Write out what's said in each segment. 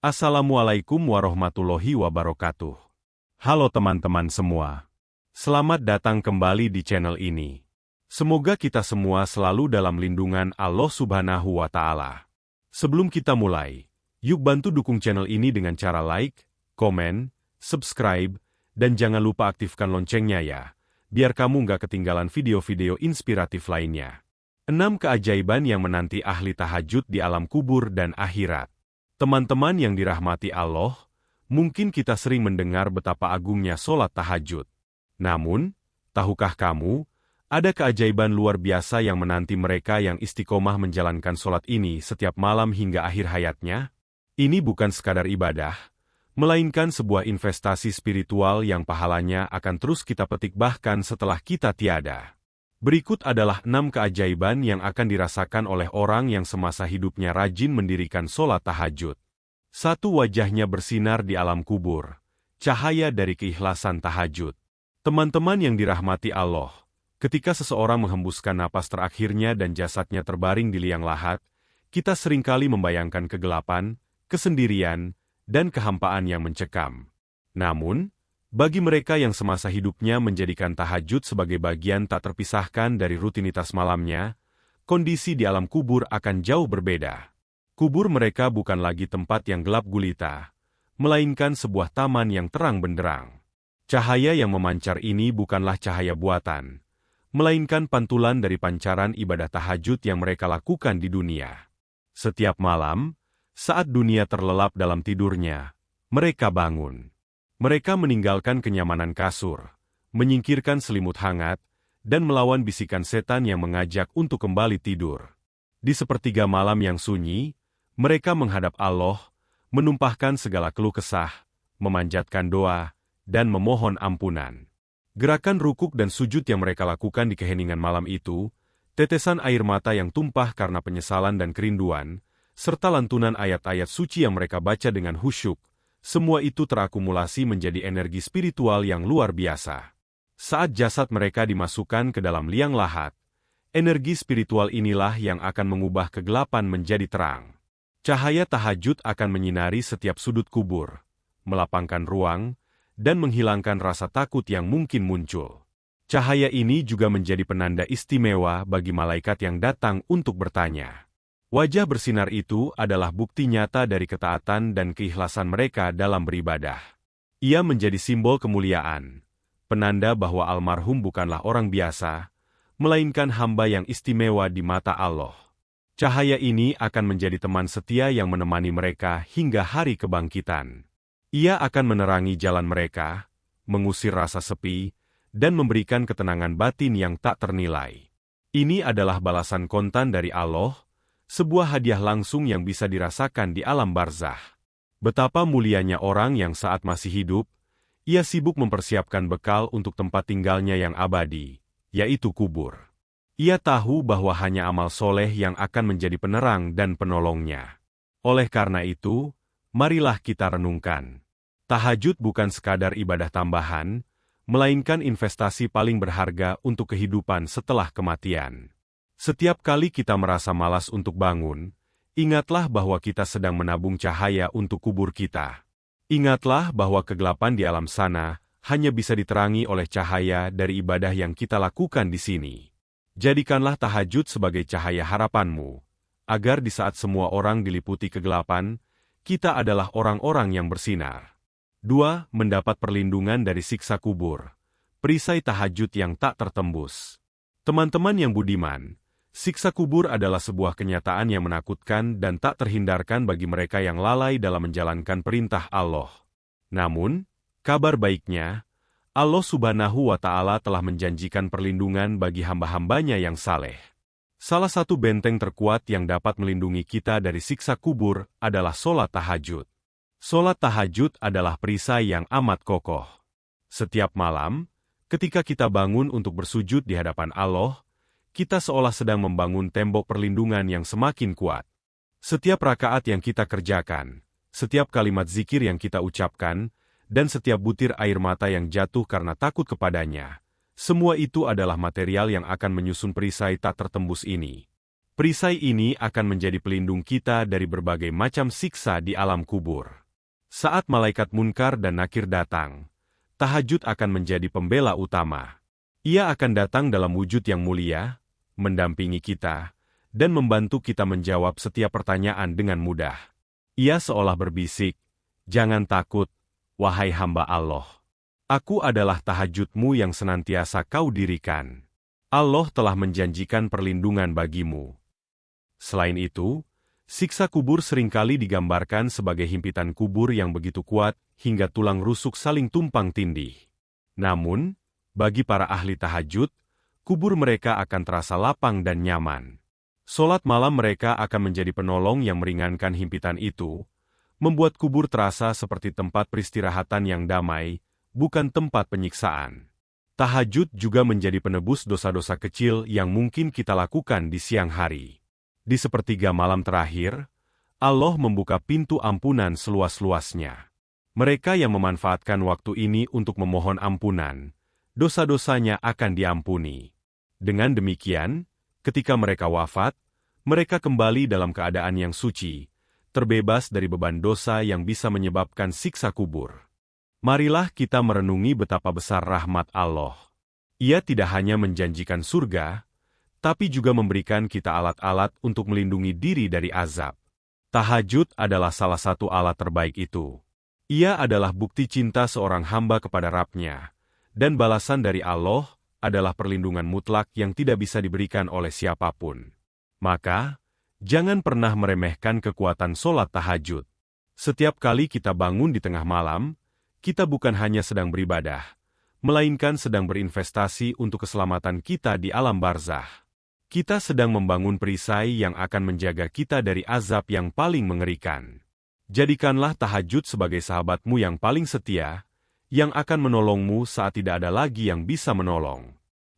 Assalamualaikum warahmatullahi wabarakatuh. Halo teman-teman semua. Selamat datang kembali di channel ini. Semoga kita semua selalu dalam lindungan Allah Subhanahu wa Ta'ala. Sebelum kita mulai, yuk bantu dukung channel ini dengan cara like, komen, subscribe, dan jangan lupa aktifkan loncengnya ya, biar kamu nggak ketinggalan video-video inspiratif lainnya. 6 keajaiban yang menanti ahli tahajud di alam kubur dan akhirat. Teman-teman yang dirahmati Allah, mungkin kita sering mendengar betapa agungnya sholat tahajud. Namun, tahukah kamu, ada keajaiban luar biasa yang menanti mereka yang istiqomah menjalankan sholat ini setiap malam hingga akhir hayatnya? Ini bukan sekadar ibadah, melainkan sebuah investasi spiritual yang pahalanya akan terus kita petik bahkan setelah kita tiada. Berikut adalah 6 keajaiban yang akan dirasakan oleh orang yang semasa hidupnya rajin mendirikan sholat tahajud. 1. Wajahnya bersinar di alam kubur. Cahaya dari keikhlasan tahajud. Teman-teman yang dirahmati Allah, ketika seseorang menghembuskan napas terakhirnya dan jasadnya terbaring di liang lahat, kita seringkali membayangkan kegelapan, kesendirian, dan kehampaan yang mencekam. Namun, bagi mereka yang semasa hidupnya menjadikan tahajud sebagai bagian tak terpisahkan dari rutinitas malamnya, kondisi di alam kubur akan jauh berbeda. Kubur mereka bukan lagi tempat yang gelap gulita, melainkan sebuah taman yang terang benderang. Cahaya yang memancar ini bukanlah cahaya buatan, melainkan pantulan dari pancaran ibadah tahajud yang mereka lakukan di dunia. Setiap malam, saat dunia terlelap dalam tidurnya, mereka bangun. Mereka meninggalkan kenyamanan kasur, menyingkirkan selimut hangat, dan melawan bisikan setan yang mengajak untuk kembali tidur. Di sepertiga malam yang sunyi, mereka menghadap Allah, menumpahkan segala keluh kesah, memanjatkan doa, dan memohon ampunan. Gerakan rukuk dan sujud yang mereka lakukan di keheningan malam itu, tetesan air mata yang tumpah karena penyesalan dan kerinduan, serta lantunan ayat-ayat suci yang mereka baca dengan khusyuk, semua itu terakumulasi menjadi energi spiritual yang luar biasa. Saat jasad mereka dimasukkan ke dalam liang lahat, energi spiritual inilah yang akan mengubah kegelapan menjadi terang. Cahaya tahajud akan menyinari setiap sudut kubur, melapangkan ruang, dan menghilangkan rasa takut yang mungkin muncul. Cahaya ini juga menjadi penanda istimewa bagi malaikat yang datang untuk bertanya. Wajah bersinar itu adalah bukti nyata dari ketaatan dan keikhlasan mereka dalam beribadah. Ia menjadi simbol kemuliaan, penanda bahwa almarhum bukanlah orang biasa, melainkan hamba yang istimewa di mata Allah. Cahaya ini akan menjadi teman setia yang menemani mereka hingga hari kebangkitan. Ia akan menerangi jalan mereka, mengusir rasa sepi, dan memberikan ketenangan batin yang tak ternilai. Ini adalah balasan kontan dari Allah, sebuah hadiah langsung yang bisa dirasakan di alam barzah. Betapa mulianya orang yang saat masih hidup, ia sibuk mempersiapkan bekal untuk tempat tinggalnya yang abadi, yaitu kubur. Ia tahu bahwa hanya amal soleh yang akan menjadi penerang dan penolongnya. Oleh karena itu, marilah kita renungkan. Tahajud bukan sekadar ibadah tambahan, melainkan investasi paling berharga untuk kehidupan setelah kematian. Setiap kali kita merasa malas untuk bangun, ingatlah bahwa kita sedang menabung cahaya untuk kubur kita. Ingatlah bahwa kegelapan di alam sana hanya bisa diterangi oleh cahaya dari ibadah yang kita lakukan di sini. Jadikanlah tahajud sebagai cahaya harapanmu, agar di saat semua orang diliputi kegelapan, kita adalah orang-orang yang bersinar. 2. Mendapat perlindungan dari siksa kubur. Perisai tahajud yang tak tertembus. Teman-teman yang budiman, siksa kubur adalah sebuah kenyataan yang menakutkan dan tak terhindarkan bagi mereka yang lalai dalam menjalankan perintah Allah. Namun, kabar baiknya, Allah Subhanahu wa Ta'ala telah menjanjikan perlindungan bagi hamba-hambanya yang saleh. Salah satu benteng terkuat yang dapat melindungi kita dari siksa kubur adalah sholat tahajud. Sholat tahajud adalah perisai yang amat kokoh. Setiap malam, ketika kita bangun untuk bersujud di hadapan Allah, kita seolah sedang membangun tembok perlindungan yang semakin kuat. Setiap rakaat yang kita kerjakan, setiap kalimat zikir yang kita ucapkan, dan setiap butir air mata yang jatuh karena takut kepadanya, semua itu adalah material yang akan menyusun perisai tak tertembus ini. Perisai ini akan menjadi pelindung kita dari berbagai macam siksa di alam kubur. Saat malaikat Munkar dan Nakir datang, tahajud akan menjadi pembela utama. Ia akan datang dalam wujud yang mulia, mendampingi kita, dan membantu kita menjawab setiap pertanyaan dengan mudah. Ia seolah berbisik, "Jangan takut, wahai hamba Allah. Aku adalah tahajudmu yang senantiasa kau dirikan. Allah telah menjanjikan perlindungan bagimu." Selain itu, siksa kubur seringkali digambarkan sebagai himpitan kubur yang begitu kuat hingga tulang rusuk saling tumpang tindih. Namun, bagi para ahli tahajud, kubur mereka akan terasa lapang dan nyaman. Solat malam mereka akan menjadi penolong yang meringankan himpitan itu, membuat kubur terasa seperti tempat peristirahatan yang damai, bukan tempat penyiksaan. Tahajud juga menjadi penebus dosa-dosa kecil yang mungkin kita lakukan di siang hari. Di sepertiga malam terakhir, Allah membuka pintu ampunan seluas-luasnya. Mereka yang memanfaatkan waktu ini untuk memohon ampunan, dosa-dosanya akan diampuni. Dengan demikian, ketika mereka wafat, mereka kembali dalam keadaan yang suci, terbebas dari beban dosa yang bisa menyebabkan siksa kubur. Marilah kita merenungi betapa besar rahmat Allah. Ia tidak hanya menjanjikan surga, tapi juga memberikan kita alat-alat untuk melindungi diri dari azab. Tahajud adalah salah satu alat terbaik itu. Ia adalah bukti cinta seorang hamba kepada Rabb-Nya, dan balasan dari Allah adalah perlindungan mutlak yang tidak bisa diberikan oleh siapapun. Maka, jangan pernah meremehkan kekuatan solat tahajud. Setiap kali kita bangun di tengah malam, kita bukan hanya sedang beribadah, melainkan sedang berinvestasi untuk keselamatan kita di alam barzah. Kita sedang membangun perisai yang akan menjaga kita dari azab yang paling mengerikan. Jadikanlah tahajud sebagai sahabatmu yang paling setia, yang akan menolongmu saat tidak ada lagi yang bisa menolong.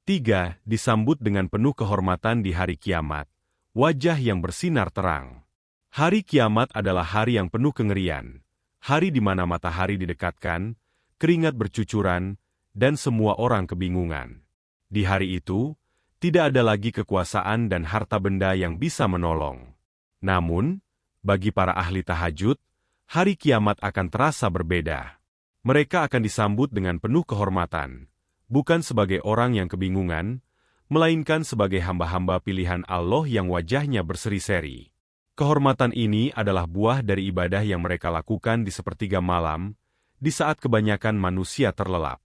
3. Disambut dengan penuh kehormatan di hari kiamat, wajah yang bersinar terang. Hari kiamat adalah hari yang penuh kengerian, hari di mana matahari didekatkan, keringat bercucuran, dan semua orang kebingungan. Di hari itu, tidak ada lagi kekuasaan dan harta benda yang bisa menolong. Namun, bagi para ahli tahajud, hari kiamat akan terasa berbeda. Mereka akan disambut dengan penuh kehormatan, bukan sebagai orang yang kebingungan, melainkan sebagai hamba-hamba pilihan Allah yang wajahnya berseri-seri. Kehormatan ini adalah buah dari ibadah yang mereka lakukan di sepertiga malam, di saat kebanyakan manusia terlelap.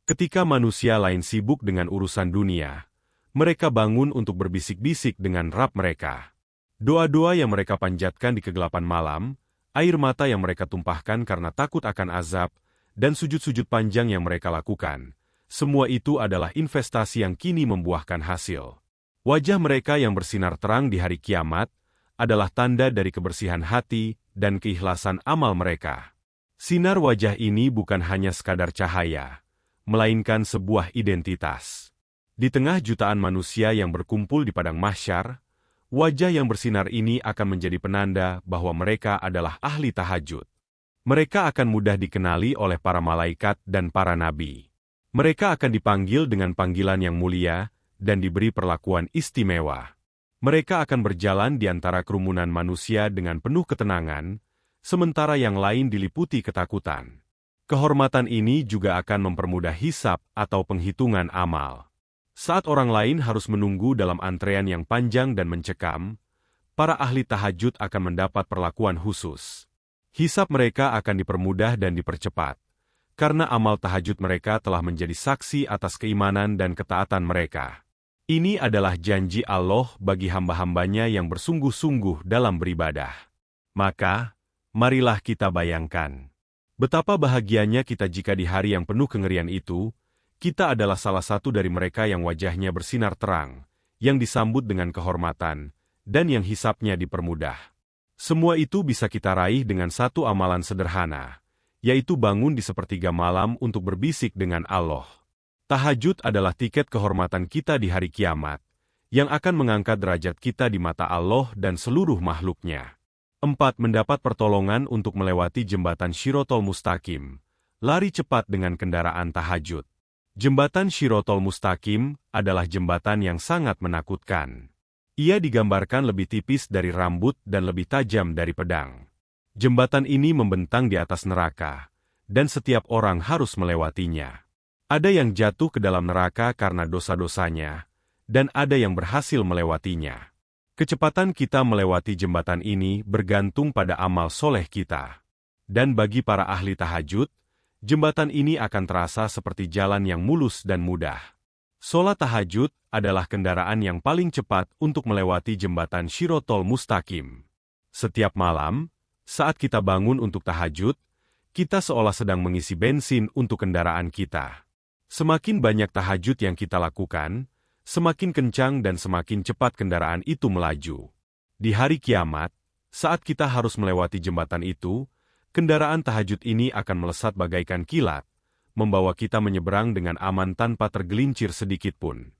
Ketika manusia lain sibuk dengan urusan dunia, mereka bangun untuk berbisik-bisik dengan Rabb mereka. Doa-doa yang mereka panjatkan di kegelapan malam, air mata yang mereka tumpahkan karena takut akan azab, dan sujud-sujud panjang yang mereka lakukan, semua itu adalah investasi yang kini membuahkan hasil. Wajah mereka yang bersinar terang di hari kiamat adalah tanda dari kebersihan hati dan keikhlasan amal mereka. Sinar wajah ini bukan hanya sekadar cahaya, melainkan sebuah identitas. Di tengah jutaan manusia yang berkumpul di padang mahsyar, wajah yang bersinar ini akan menjadi penanda bahwa mereka adalah ahli tahajud. Mereka akan mudah dikenali oleh para malaikat dan para nabi. Mereka akan dipanggil dengan panggilan yang mulia dan diberi perlakuan istimewa. Mereka akan berjalan di antara kerumunan manusia dengan penuh ketenangan, sementara yang lain diliputi ketakutan. Kehormatan ini juga akan mempermudah hisab atau penghitungan amal. Saat orang lain harus menunggu dalam antrean yang panjang dan mencekam, para ahli tahajud akan mendapat perlakuan khusus. Hisab mereka akan dipermudah dan dipercepat, karena amal tahajud mereka telah menjadi saksi atas keimanan dan ketaatan mereka. Ini adalah janji Allah bagi hamba-hambanya yang bersungguh-sungguh dalam beribadah. Maka, marilah kita bayangkan betapa bahagianya kita jika di hari yang penuh kengerian itu, kita adalah salah satu dari mereka yang wajahnya bersinar terang, yang disambut dengan kehormatan, dan yang hisapnya dipermudah. Semua itu bisa kita raih dengan satu amalan sederhana, yaitu bangun di sepertiga malam untuk berbisik dengan Allah. Tahajud adalah tiket kehormatan kita di hari kiamat, yang akan mengangkat derajat kita di mata Allah dan seluruh makhluknya. 4. Mendapat pertolongan untuk melewati jembatan Shirotol Mustaqim, lari cepat dengan kendaraan tahajud. Jembatan Shirotol Mustaqim adalah jembatan yang sangat menakutkan. Ia digambarkan lebih tipis dari rambut dan lebih tajam dari pedang. Jembatan ini membentang di atas neraka, dan setiap orang harus melewatinya. Ada yang jatuh ke dalam neraka karena dosa-dosanya, dan ada yang berhasil melewatinya. Kecepatan kita melewati jembatan ini bergantung pada amal soleh kita. Dan bagi para ahli tahajud, jembatan ini akan terasa seperti jalan yang mulus dan mudah. Sholat tahajud adalah kendaraan yang paling cepat untuk melewati jembatan Shirotol Mustaqim. Setiap malam, saat kita bangun untuk tahajud, kita seolah sedang mengisi bensin untuk kendaraan kita. Semakin banyak tahajud yang kita lakukan, semakin kencang dan semakin cepat kendaraan itu melaju. Di hari kiamat, saat kita harus melewati jembatan itu, kendaraan tahajud ini akan melesat bagaikan kilat, membawa kita menyeberang dengan aman tanpa tergelincir sedikit pun.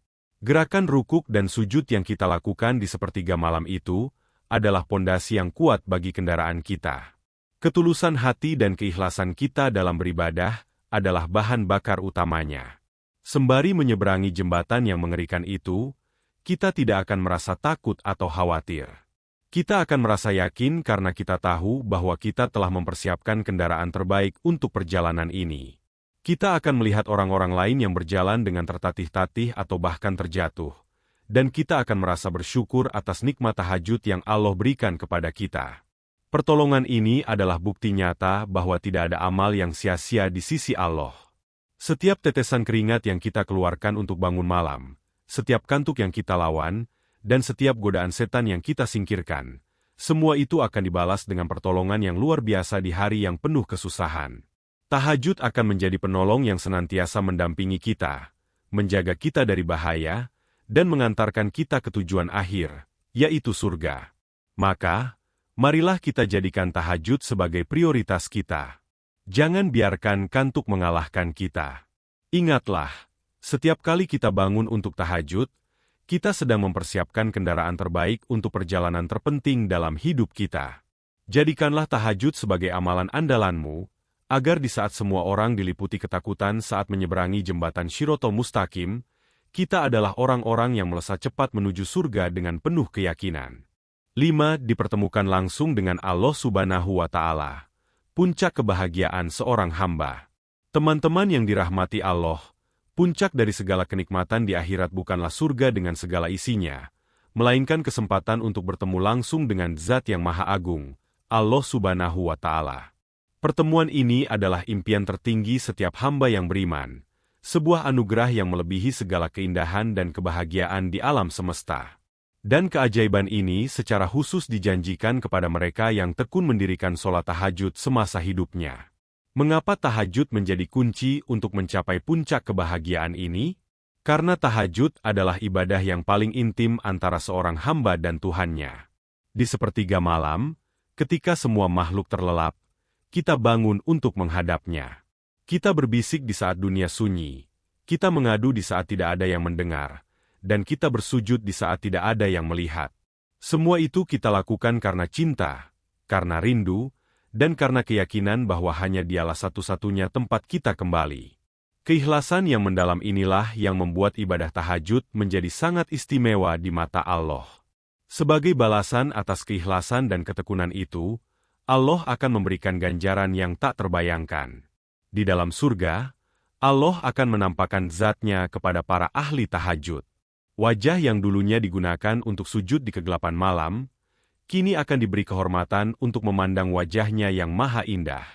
Gerakan rukuk dan sujud yang kita lakukan di sepertiga malam itu adalah pondasi yang kuat bagi kendaraan kita. Ketulusan hati dan keikhlasan kita dalam beribadah adalah bahan bakar utamanya. Sembari menyeberangi jembatan yang mengerikan itu, kita tidak akan merasa takut atau khawatir. Kita akan merasa yakin karena kita tahu bahwa kita telah mempersiapkan kendaraan terbaik untuk perjalanan ini. Kita akan melihat orang-orang lain yang berjalan dengan tertatih-tatih atau bahkan terjatuh, dan kita akan merasa bersyukur atas nikmat tahajud yang Allah berikan kepada kita. Pertolongan ini adalah bukti nyata bahwa tidak ada amal yang sia-sia di sisi Allah. Setiap tetesan keringat yang kita keluarkan untuk bangun malam, setiap kantuk yang kita lawan, dan setiap godaan setan yang kita singkirkan, semua itu akan dibalas dengan pertolongan yang luar biasa di hari yang penuh kesusahan. Tahajud akan menjadi penolong yang senantiasa mendampingi kita, menjaga kita dari bahaya, dan mengantarkan kita ke tujuan akhir, yaitu surga. Maka, marilah kita jadikan tahajud sebagai prioritas kita. Jangan biarkan kantuk mengalahkan kita. Ingatlah, setiap kali kita bangun untuk tahajud, kita sedang mempersiapkan kendaraan terbaik untuk perjalanan terpenting dalam hidup kita. Jadikanlah tahajud sebagai amalan andalanmu, agar di saat semua orang diliputi ketakutan saat menyeberangi jembatan Shirotol Mustaqim, kita adalah orang-orang yang melesat cepat menuju surga dengan penuh keyakinan. 5. Dipertemukan langsung dengan Allah Subhanahu wa Ta'ala. Puncak kebahagiaan seorang hamba. Teman-teman yang dirahmati Allah, puncak dari segala kenikmatan di akhirat bukanlah surga dengan segala isinya, melainkan kesempatan untuk bertemu langsung dengan Zat yang Maha Agung, Allah Subhanahu wa Ta'ala. Pertemuan ini adalah impian tertinggi setiap hamba yang beriman, sebuah anugerah yang melebihi segala keindahan dan kebahagiaan di alam semesta. Dan keajaiban ini secara khusus dijanjikan kepada mereka yang tekun mendirikan sholat tahajud semasa hidupnya. Mengapa tahajud menjadi kunci untuk mencapai puncak kebahagiaan ini? Karena tahajud adalah ibadah yang paling intim antara seorang hamba dan Tuhannya. Di sepertiga malam, ketika semua makhluk terlelap, kita bangun untuk menghadapnya. Kita berbisik di saat dunia sunyi, kita mengadu di saat tidak ada yang mendengar, dan kita bersujud di saat tidak ada yang melihat. Semua itu kita lakukan karena cinta, karena rindu, dan karena keyakinan bahwa hanya Dialah satu-satunya tempat kita kembali. Keikhlasan yang mendalam inilah yang membuat ibadah tahajud menjadi sangat istimewa di mata Allah. Sebagai balasan atas keikhlasan dan ketekunan itu, Allah akan memberikan ganjaran yang tak terbayangkan. Di dalam surga, Allah akan menampakkan Zat-Nya kepada para ahli tahajud. Wajah yang dulunya digunakan untuk sujud di kegelapan malam, kini akan diberi kehormatan untuk memandang wajah-Nya yang maha indah.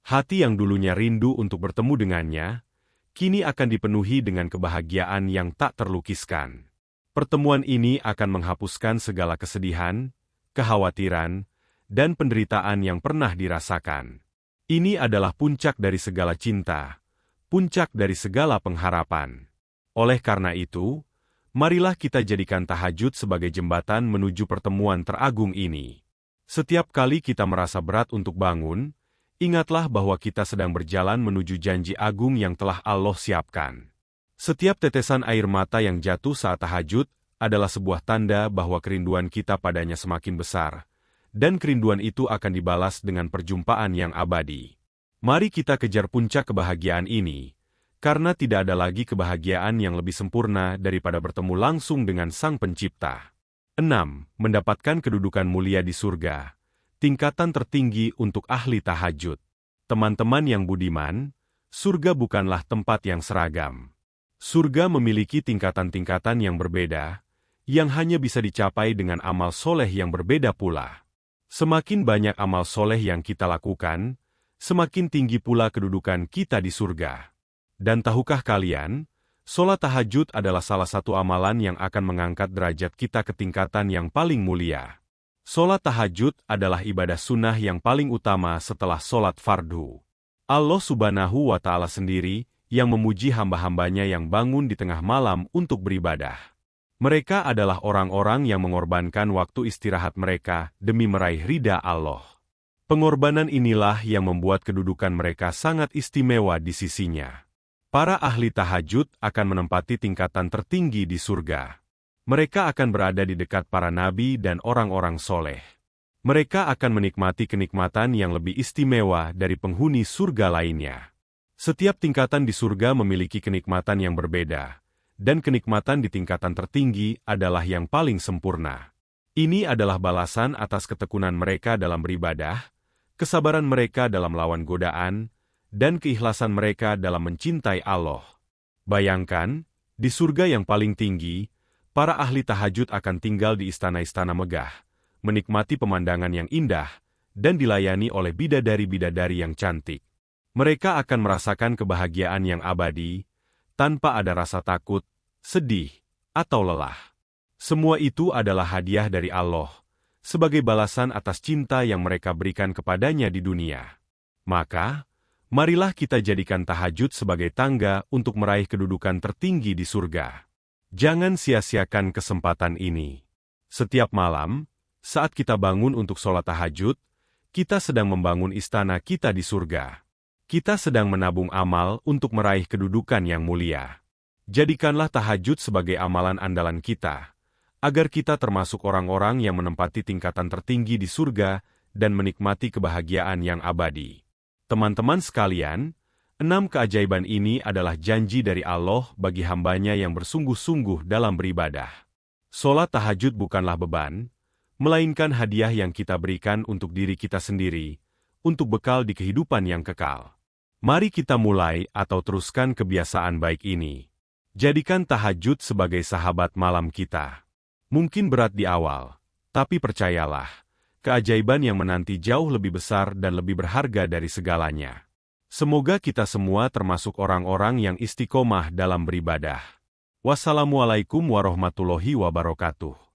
Hati yang dulunya rindu untuk bertemu dengannya, kini akan dipenuhi dengan kebahagiaan yang tak terlukiskan. Pertemuan ini akan menghapuskan segala kesedihan, kekhawatiran, dan penderitaan yang pernah dirasakan. Ini adalah puncak dari segala cinta, puncak dari segala pengharapan. Oleh karena itu, marilah kita jadikan tahajud sebagai jembatan menuju pertemuan teragung ini. Setiap kali kita merasa berat untuk bangun, ingatlah bahwa kita sedang berjalan menuju janji agung yang telah Allah siapkan. Setiap tetesan air mata yang jatuh saat tahajud adalah sebuah tanda bahwa kerinduan kita padanya semakin besar, dan kerinduan itu akan dibalas dengan perjumpaan yang abadi. Mari kita kejar puncak kebahagiaan ini, karena tidak ada lagi kebahagiaan yang lebih sempurna daripada bertemu langsung dengan Sang Pencipta. 6. Mendapatkan kedudukan mulia di surga. Tingkatan tertinggi untuk ahli tahajud. Teman-teman yang budiman, surga bukanlah tempat yang seragam. Surga memiliki tingkatan-tingkatan yang berbeda, yang hanya bisa dicapai dengan amal soleh yang berbeda pula. Semakin banyak amal soleh yang kita lakukan, semakin tinggi pula kedudukan kita di surga. Dan tahukah kalian, sholat tahajud adalah salah satu amalan yang akan mengangkat derajat kita ke tingkatan yang paling mulia. Sholat tahajud adalah ibadah sunnah yang paling utama setelah sholat fardu. Allah Subhanahu wa Ta'ala sendiri yang memuji hamba-hambanya yang bangun di tengah malam untuk beribadah. Mereka adalah orang-orang yang mengorbankan waktu istirahat mereka demi meraih ridha Allah. Pengorbanan inilah yang membuat kedudukan mereka sangat istimewa di sisinya. Para ahli tahajud akan menempati tingkatan tertinggi di surga. Mereka akan berada di dekat para nabi dan orang-orang soleh. Mereka akan menikmati kenikmatan yang lebih istimewa dari penghuni surga lainnya. Setiap tingkatan di surga memiliki kenikmatan yang berbeda, dan kenikmatan di tingkatan tertinggi adalah yang paling sempurna. Ini adalah balasan atas ketekunan mereka dalam beribadah, kesabaran mereka dalam lawan godaan, dan keikhlasan mereka dalam mencintai Allah. Bayangkan, di surga yang paling tinggi, para ahli tahajud akan tinggal di istana-istana megah, menikmati pemandangan yang indah, dan dilayani oleh bidadari-bidadari yang cantik. Mereka akan merasakan kebahagiaan yang abadi, tanpa ada rasa takut, sedih, atau lelah. Semua itu adalah hadiah dari Allah, sebagai balasan atas cinta yang mereka berikan kepadanya di dunia. Maka, marilah kita jadikan tahajud sebagai tangga untuk meraih kedudukan tertinggi di surga. Jangan sia-siakan kesempatan ini. Setiap malam, saat kita bangun untuk sholat tahajud, kita sedang membangun istana kita di surga. Kita sedang menabung amal untuk meraih kedudukan yang mulia. Jadikanlah tahajud sebagai amalan andalan kita, agar kita termasuk orang-orang yang menempati tingkatan tertinggi di surga dan menikmati kebahagiaan yang abadi. Teman-teman sekalian, 6 keajaiban ini adalah janji dari Allah bagi hambanya yang bersungguh-sungguh dalam beribadah. Sholat tahajud bukanlah beban, melainkan hadiah yang kita berikan untuk diri kita sendiri, untuk bekal di kehidupan yang kekal. Mari kita mulai atau teruskan kebiasaan baik ini. Jadikan tahajud sebagai sahabat malam kita. Mungkin berat di awal, tapi percayalah, keajaiban yang menanti jauh lebih besar dan lebih berharga dari segalanya. Semoga kita semua termasuk orang-orang yang istiqomah dalam beribadah. Wassalamualaikum warahmatullahi wabarakatuh.